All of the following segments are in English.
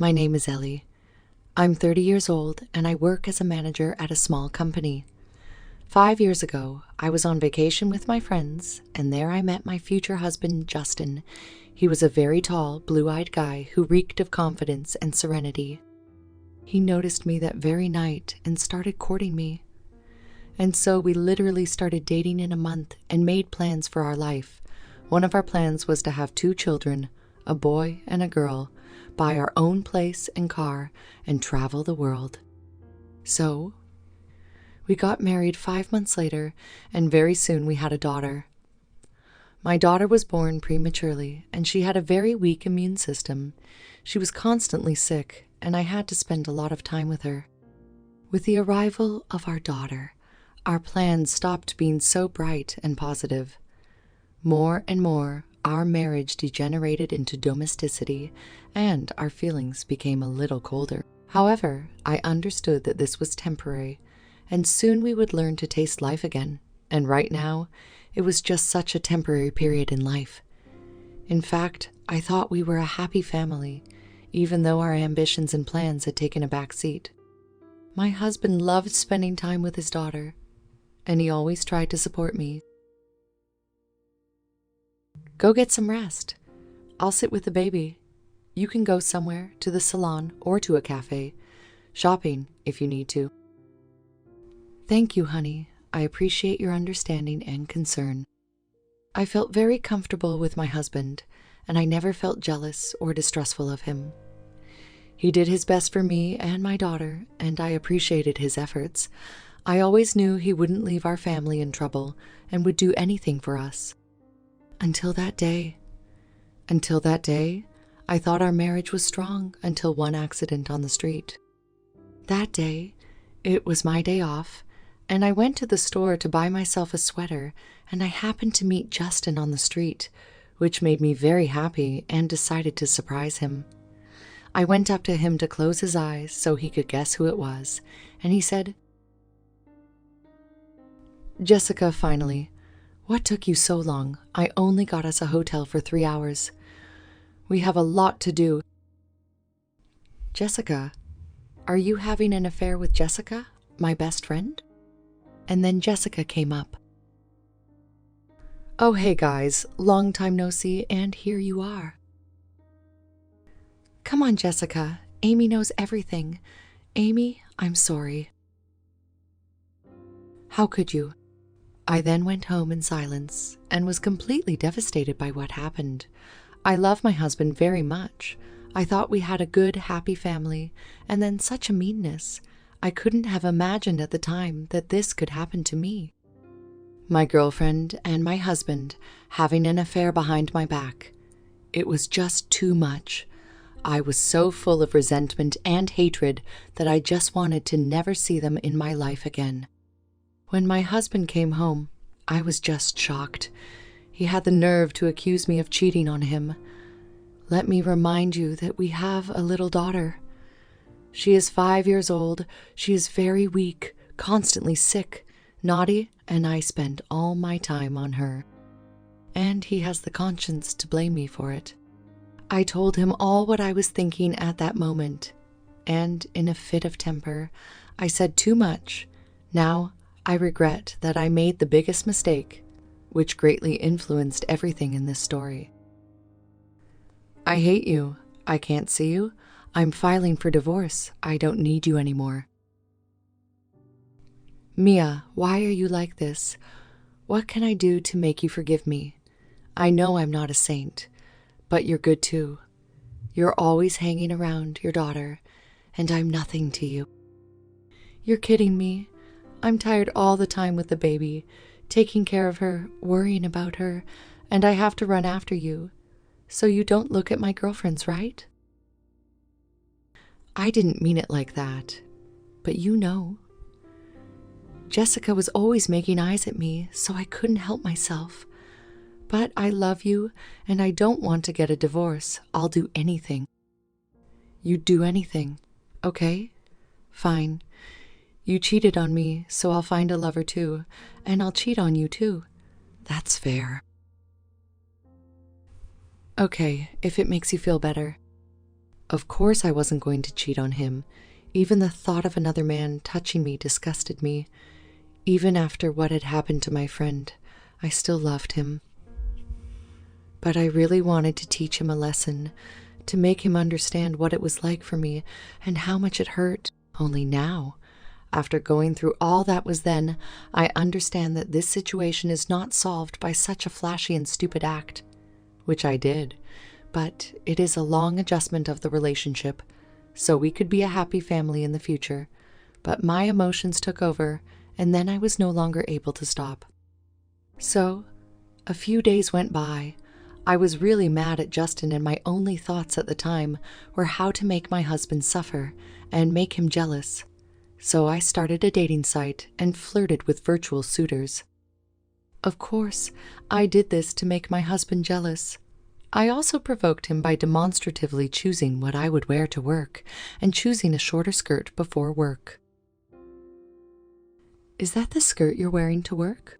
My name is Ellie. I'm 30 years old and I work as a manager at a small company. 5 years ago, I was on vacation with my friends, and there I met my future husband, Justin. He was a very tall, blue-eyed guy who reeked of confidence and serenity. He noticed me that very night and started courting me. And so we literally started dating in a month and made plans for our life. One of our plans was to have 2 children, a boy and a girl, buy our own place and car, and travel the world. So, we got married 5 months later, and very soon we had a daughter. My daughter was born prematurely, and she had a very weak immune system. She was constantly sick, and I had to spend a lot of time with her. With the arrival of our daughter, our plans stopped being so bright and positive. More and more, our marriage degenerated into domesticity, and our feelings became a little colder. However, I understood that this was temporary, and soon we would learn to taste life again, and right now, it was just such a temporary period in life. In fact, I thought we were a happy family, even though our ambitions and plans had taken a back seat. My husband loved spending time with his daughter, and he always tried to support me. Go get some rest. I'll sit with the baby. You can go somewhere, to the salon or to a cafe, shopping if you need to. Thank you, honey. I appreciate your understanding and concern. I felt very comfortable with my husband, and I never felt jealous or distrustful of him. He did his best for me and my daughter, and I appreciated his efforts. I always knew he wouldn't leave our family in trouble and would do anything for us. Until that day. Until that day, I thought our marriage was strong until one accident on the street. That day, it was my day off, and I went to the store to buy myself a sweater, and I happened to meet Justin on the street, which made me very happy and decided to surprise him. I went up to him to close his eyes so he could guess who it was, and he said, "Jessica, finally. What took you so long? I only got us a hotel for 3 hours. We have a lot to do." "Jessica, are you having an affair with Jessica, my best friend?" And then Jessica came up. "Oh, hey guys, long time no see, and here you are." "Come on, Jessica. Amy knows everything. Amy, I'm sorry." "How could you?" I then went home in silence and was completely devastated by what happened. I love my husband very much. I thought we had a good, happy family, and then such a meanness. I couldn't have imagined at the time that this could happen to me. My girlfriend and my husband having an affair behind my back. It was just too much. I was so full of resentment and hatred that I just wanted to never see them in my life again. When my husband came home, I was just shocked. He had the nerve to accuse me of cheating on him. Let me remind you that we have a little daughter. She is 5 years old. She is very weak, constantly sick, naughty, and I spend all my time on her. And he has the conscience to blame me for it. I told him all what I was thinking at that moment, and in a fit of temper, I said too much. Now, I regret that I made the biggest mistake, which greatly influenced everything in this story. I hate you. I can't see you. I'm filing for divorce. I don't need you anymore. Mia, why are you like this? What can I do to make you forgive me? I know I'm not a saint, but you're good too. You're always hanging around your daughter, and I'm nothing to you. You're kidding me. I'm tired all the time with the baby, taking care of her, worrying about her, and I have to run after you. So you don't look at my girlfriends, right? I didn't mean it like that, but you know. Jessica was always making eyes at me, so I couldn't help myself. But I love you, and I don't want to get a divorce. I'll do anything. You'd do anything, okay? Fine. You cheated on me, so I'll find a lover too, and I'll cheat on you too. That's fair. Okay, if it makes you feel better. Of course I wasn't going to cheat on him. Even the thought of another man touching me disgusted me. Even after what had happened to my friend, I still loved him. But I really wanted to teach him a lesson, to make him understand what it was like for me and how much it hurt. Only now, after going through all that was then, I understand that this situation is not solved by such a flashy and stupid act, which I did, but it is a long adjustment of the relationship, so we could be a happy family in the future. But my emotions took over, and then I was no longer able to stop. So, a few days went by. I was really mad at Justin, and my only thoughts at the time were how to make my husband suffer and make him jealous. So I started a dating site and flirted with virtual suitors. Of course, I did this to make my husband jealous. I also provoked him by demonstratively choosing what I would wear to work and choosing a shorter skirt before work. Is that the skirt you're wearing to work?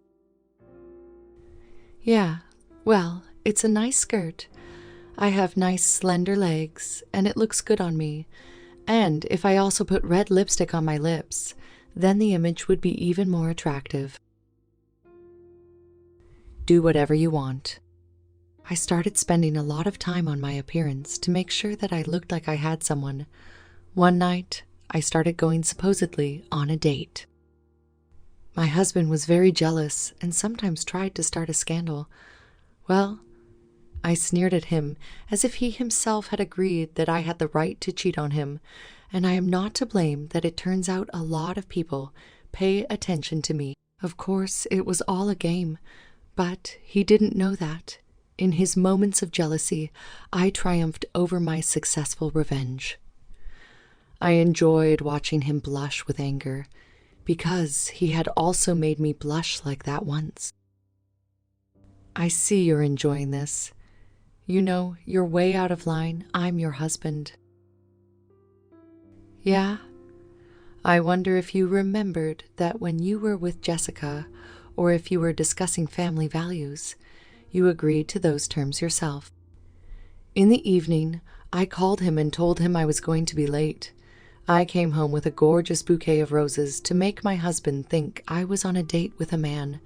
Yeah, well, it's a nice skirt. I have nice slender legs, and it looks good on me. And if I also put red lipstick on my lips, then the image would be even more attractive. Do whatever you want. I started spending a lot of time on my appearance to make sure that I looked like I had someone. One night, I started going supposedly on a date. My husband was very jealous and sometimes tried to start a scandal. Well, I sneered at him as if he himself had agreed that I had the right to cheat on him, and I am not to blame that it turns out a lot of people pay attention to me. Of course, it was all a game, but he didn't know that. In his moments of jealousy, I triumphed over my successful revenge. I enjoyed watching him blush with anger, because he had also made me blush like that once. I see you're enjoying this. You know, you're way out of line. I'm your husband. Yeah? I wonder if you remembered that when you were with Jessica, or if you were discussing family values, you agreed to those terms yourself. In the evening, I called him and told him I was going to be late. I came home with a gorgeous bouquet of roses to make my husband think I was on a date with a man.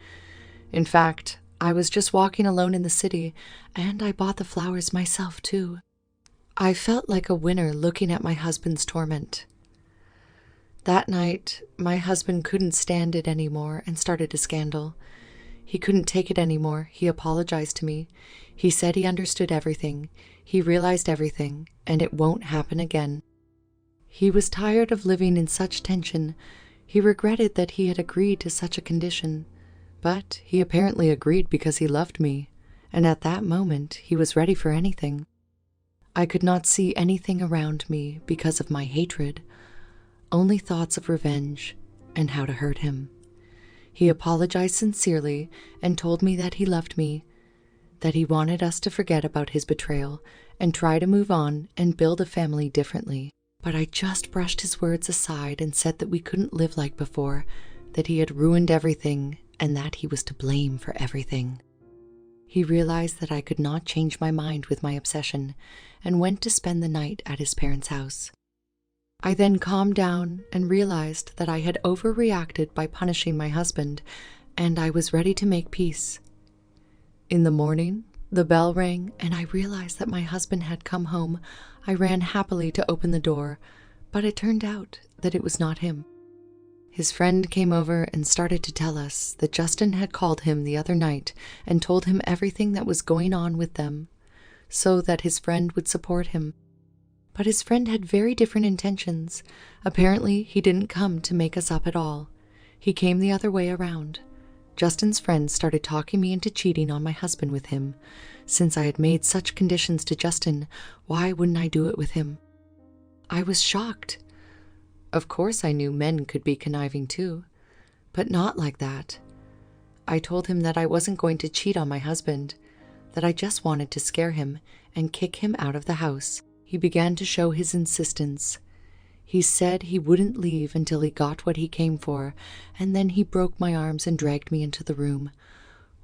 In fact, I was just walking alone in the city, and I bought the flowers myself, too. I felt like a winner looking at my husband's torment. That night, my husband couldn't stand it anymore and started a scandal. He couldn't take it anymore. He apologized to me. He said he understood everything. He realized everything, and it won't happen again. He was tired of living in such tension. He regretted that he had agreed to such a condition. But he apparently agreed because he loved me, and at that moment he was ready for anything. I could not see anything around me because of my hatred, only thoughts of revenge and how to hurt him. He apologized sincerely and told me that he loved me, that he wanted us to forget about his betrayal and try to move on and build a family differently. But I just brushed his words aside and said that we couldn't live like before, that he had ruined everything and that he was to blame for everything. He realized that I could not change my mind with my obsession and went to spend the night at his parents' house. I then calmed down and realized that I had overreacted by punishing my husband, and I was ready to make peace. In the morning, the bell rang and I realized that my husband had come home. I ran happily to open the door, but it turned out that it was not him. His friend came over and started to tell us that Justin had called him the other night and told him everything that was going on with them, so that his friend would support him. But his friend had very different intentions. Apparently, he didn't come to make us up at all. He came the other way around. Justin's friend started talking me into cheating on my husband with him. Since I had made such conditions to Justin, why wouldn't I do it with him? I was shocked. Of course I knew men could be conniving too, but not like that. I told him that I wasn't going to cheat on my husband, that I just wanted to scare him and kick him out of the house. He began to show his insistence. He said he wouldn't leave until he got what he came for, and then he broke my arms and dragged me into the room.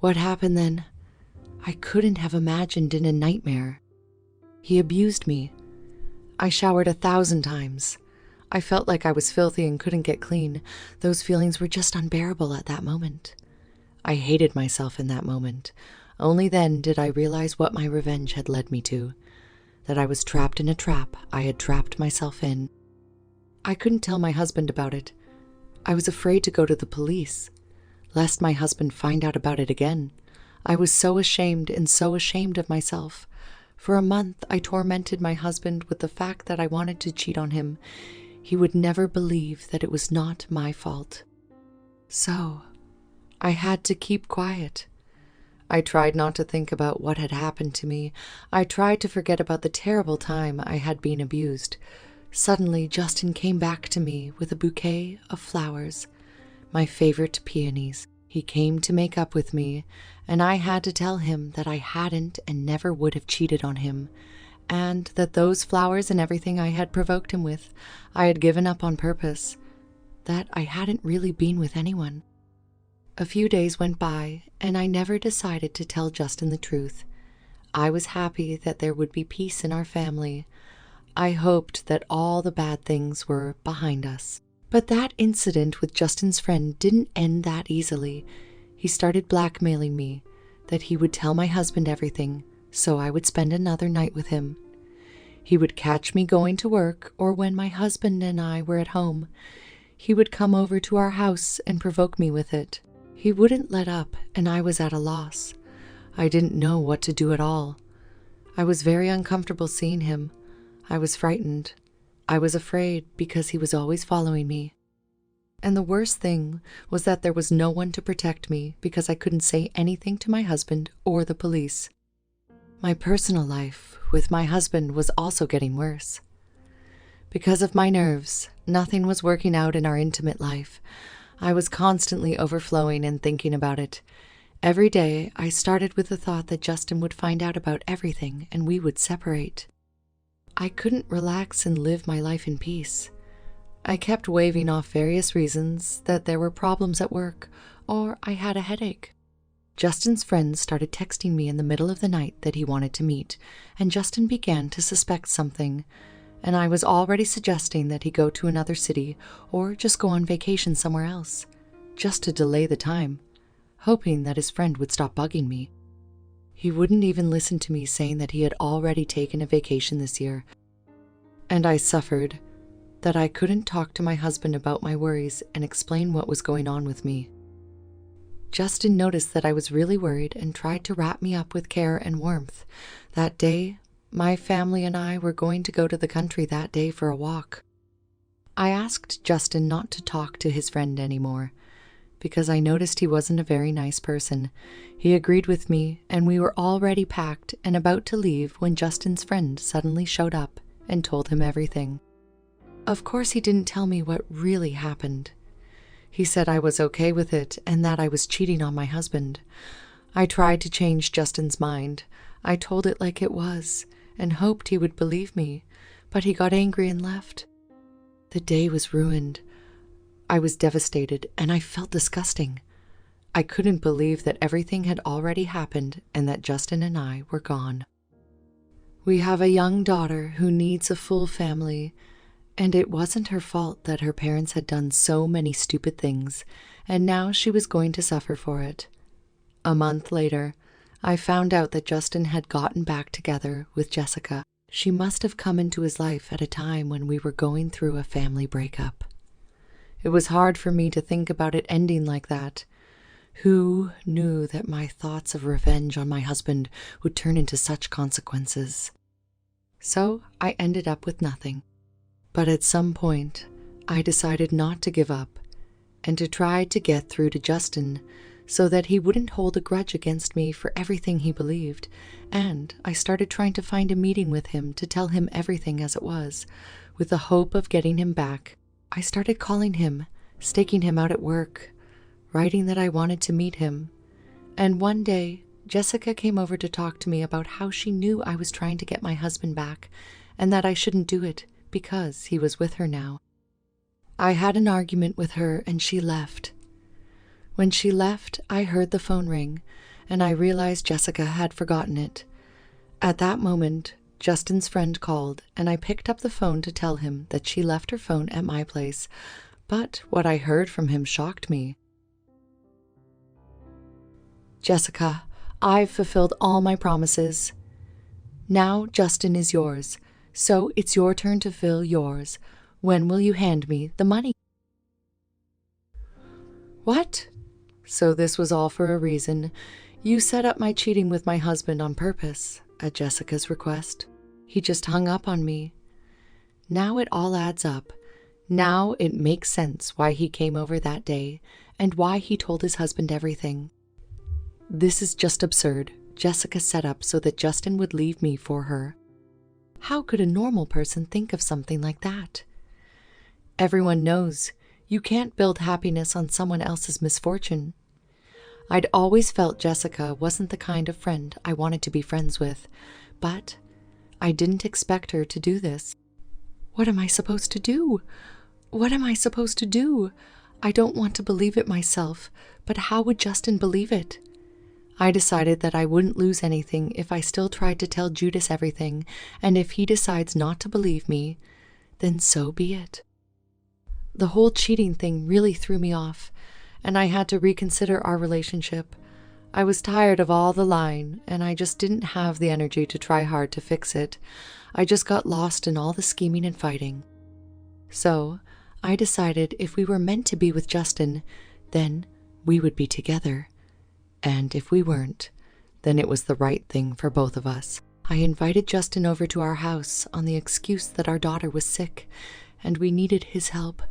What happened then? I couldn't have imagined in a nightmare. He abused me. I showered 1,000 times. I felt like I was filthy and couldn't get clean. Those feelings were just unbearable at that moment. I hated myself in that moment. Only then did I realize what my revenge had led me to, that I was trapped in a trap I had trapped myself in. I couldn't tell my husband about it. I was afraid to go to the police, lest my husband find out about it again. I was so ashamed of myself. For a month, I tormented my husband with the fact that I wanted to cheat on him. He would never believe that it was not my fault. So, I had to keep quiet. I tried not to think about what had happened to me. I tried to forget about the terrible time I had been abused. Suddenly, Justin came back to me with a bouquet of flowers, my favorite peonies. He came to make up with me, and I had to tell him that I hadn't and never would have cheated on him, and that those flowers and everything I had provoked him with, I had given up on purpose, that I hadn't really been with anyone. A few days went by, and I never decided to tell Justin the truth. I was happy that there would be peace in our family. I hoped that all the bad things were behind us. But that incident with Justin's friend didn't end that easily. He started blackmailing me, that he would tell my husband everything, so I would spend another night with him. He would catch me going to work, or when my husband and I were at home. He would come over to our house and provoke me with it. He wouldn't let up, and I was at a loss. I didn't know what to do at all. I was very uncomfortable seeing him. I was frightened. I was afraid because he was always following me. And the worst thing was that there was no one to protect me because I couldn't say anything to my husband or the police. My personal life with my husband was also getting worse. Because of my nerves, nothing was working out in our intimate life. I was constantly overflowing and thinking about it. Every day, I started with the thought that Justin would find out about everything and we would separate. I couldn't relax and live my life in peace. I kept waving off various reasons, that there were problems at work, or I had a headache. Justin's friends started texting me in the middle of the night that he wanted to meet, and Justin began to suspect something, and I was already suggesting that he go to another city or just go on vacation somewhere else, just to delay the time, hoping that his friend would stop bugging me. He wouldn't even listen to me saying that he had already taken a vacation this year, and I suffered that I couldn't talk to my husband about my worries and explain what was going on with me. Justin noticed that I was really worried and tried to wrap me up with care and warmth. That day, my family and I were going to go to the country that day for a walk. I asked Justin not to talk to his friend anymore, because I noticed he wasn't a very nice person. He agreed with me, and we were already packed and about to leave when Justin's friend suddenly showed up and told him everything. Of course, he didn't tell me what really happened. He said I was okay with it and that I was cheating on my husband. I tried to change Justin's mind. I told it like it was and hoped he would believe me, but he got angry and left. The day was ruined. I was devastated, and I felt disgusting. I couldn't believe that everything had already happened and that Justin and I were gone. We have a young daughter who needs a full family, and it wasn't her fault that her parents had done so many stupid things, and now she was going to suffer for it. A month later, I found out that Justin had gotten back together with Jessica. She must have come into his life at a time when we were going through a family breakup. It was hard for me to think about it ending like that. Who knew that my thoughts of revenge on my husband would turn into such consequences? So I ended up with nothing. But at some point, I decided not to give up and to try to get through to Justin so that he wouldn't hold a grudge against me for everything he believed, and I started trying to find a meeting with him to tell him everything as it was, with the hope of getting him back. I started calling him, staking him out at work, writing that I wanted to meet him. And one day, Jessica came over to talk to me about how she knew I was trying to get my husband back, and that I shouldn't do it because he was with her now. I had an argument with her and she left. When she left, I heard the phone ring, and I realized Jessica had forgotten it. At that moment, Justin's friend called, and I picked up the phone to tell him that she left her phone at my place, but what I heard from him shocked me. "Jessica, I've fulfilled all my promises. Now Justin is yours, so it's your turn to fill yours. When will you hand me the money?" "What? So this was all for a reason. You set up my cheating with my husband on purpose, at Jessica's request. He just hung up on me. Now it all adds up. Now it makes sense why he came over that day and why he told his husband everything. This is just absurd. Jessica set up so that Justin would leave me for her. How could a normal person think of something like that? Everyone knows you can't build happiness on someone else's misfortune. I'd always felt Jessica wasn't the kind of friend I wanted to be friends with, but I didn't expect her to do this. What am I supposed to do? What am I supposed to do? I don't want to believe it myself, but how would Justin believe it? I decided that I wouldn't lose anything if I still tried to tell Judas everything, and if he decides not to believe me, then so be it. The whole cheating thing really threw me off, and I had to reconsider our relationship. I was tired of all the lying, and I just didn't have the energy to try hard to fix it. I just got lost in all the scheming and fighting. So, I decided if we were meant to be with Justin, then we would be together. And if we weren't, then it was the right thing for both of us. I invited Justin over to our house on the excuse that our daughter was sick, and we needed his help.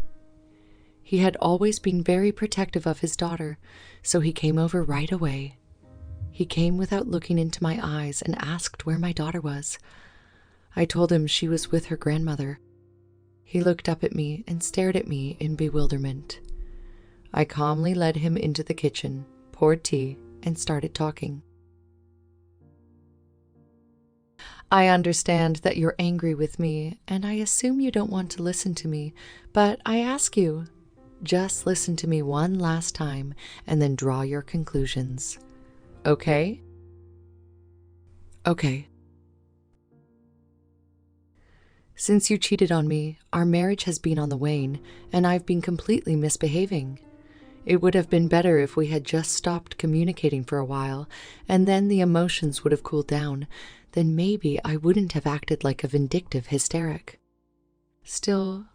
He had always been very protective of his daughter, so he came over right away. He came without looking into my eyes and asked where my daughter was. I told him she was with her grandmother. He looked up at me and stared at me in bewilderment. I calmly led him into the kitchen, poured tea, and started talking. "I understand that you're angry with me, and I assume you don't want to listen to me, but I ask you, just listen to me one last time and then draw your conclusions. Okay?" "Okay." "Since you cheated on me, our marriage has been on the wane, and I've been completely misbehaving. It would have been better if we had just stopped communicating for a while, and then the emotions would have cooled down. Then maybe I wouldn't have acted like a vindictive hysteric. Still,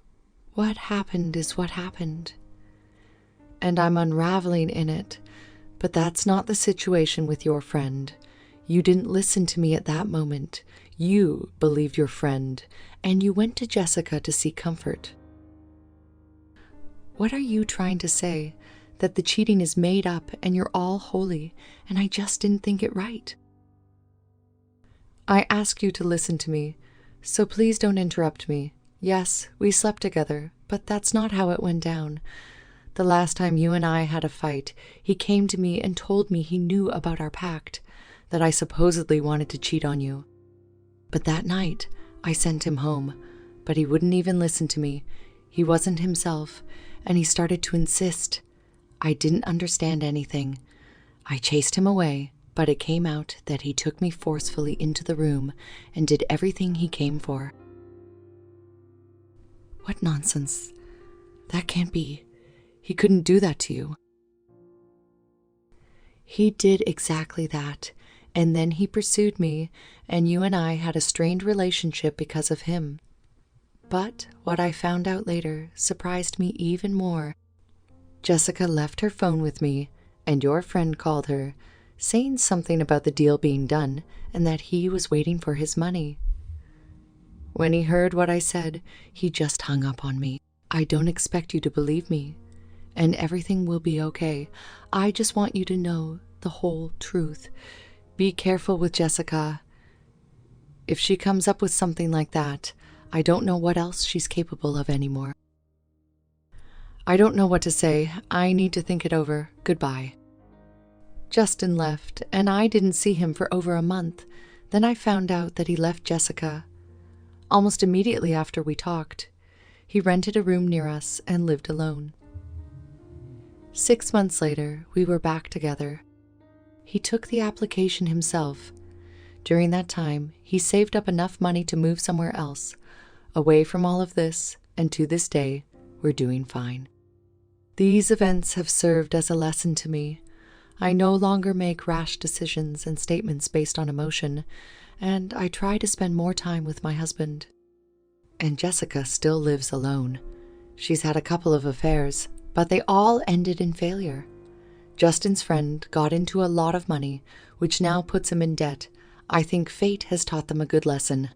what happened is what happened. And I'm unraveling in it, but that's not the situation with your friend. You didn't listen to me at that moment. You believed your friend, and you went to Jessica to seek comfort. What are you trying to say? That the cheating is made up and you're all holy, and I just didn't think it right? I ask you to listen to me, so please don't interrupt me. Yes, we slept together, but that's not how it went down. The last time you and I had a fight, he came to me and told me he knew about our pact, that I supposedly wanted to cheat on you. But that night, I sent him home, but he wouldn't even listen to me. He wasn't himself, and he started to insist. I didn't understand anything. I chased him away, but it came out that he took me forcefully into the room and did everything he came for." "What nonsense. That can't be. He couldn't do that to you." "He did exactly that, and then he pursued me, and you and I had a strained relationship because of him. But what I found out later surprised me even more. Jessica left her phone with me, and your friend called her, saying something about the deal being done and that he was waiting for his money. When he heard what I said, he just hung up on me. I don't expect you to believe me, and everything will be okay. I just want you to know the whole truth. Be careful with Jessica. If she comes up with something like that, I don't know what else she's capable of anymore." "I don't know what to say. I need to think it over. Goodbye." Justin left, and I didn't see him for over a month. Then I found out that he left Jessica. Almost immediately after we talked, he rented a room near us and lived alone. 6 months later, we were back together. He took the application himself. During that time, he saved up enough money to move somewhere else, away from all of this, and to this day, we're doing fine. These events have served as a lesson to me. I no longer make rash decisions and statements based on emotion, and I try to spend more time with my husband. And Jessica still lives alone. She's had a couple of affairs, but they all ended in failure. Justin's friend got into a lot of money, which now puts him in debt. I think fate has taught them a good lesson.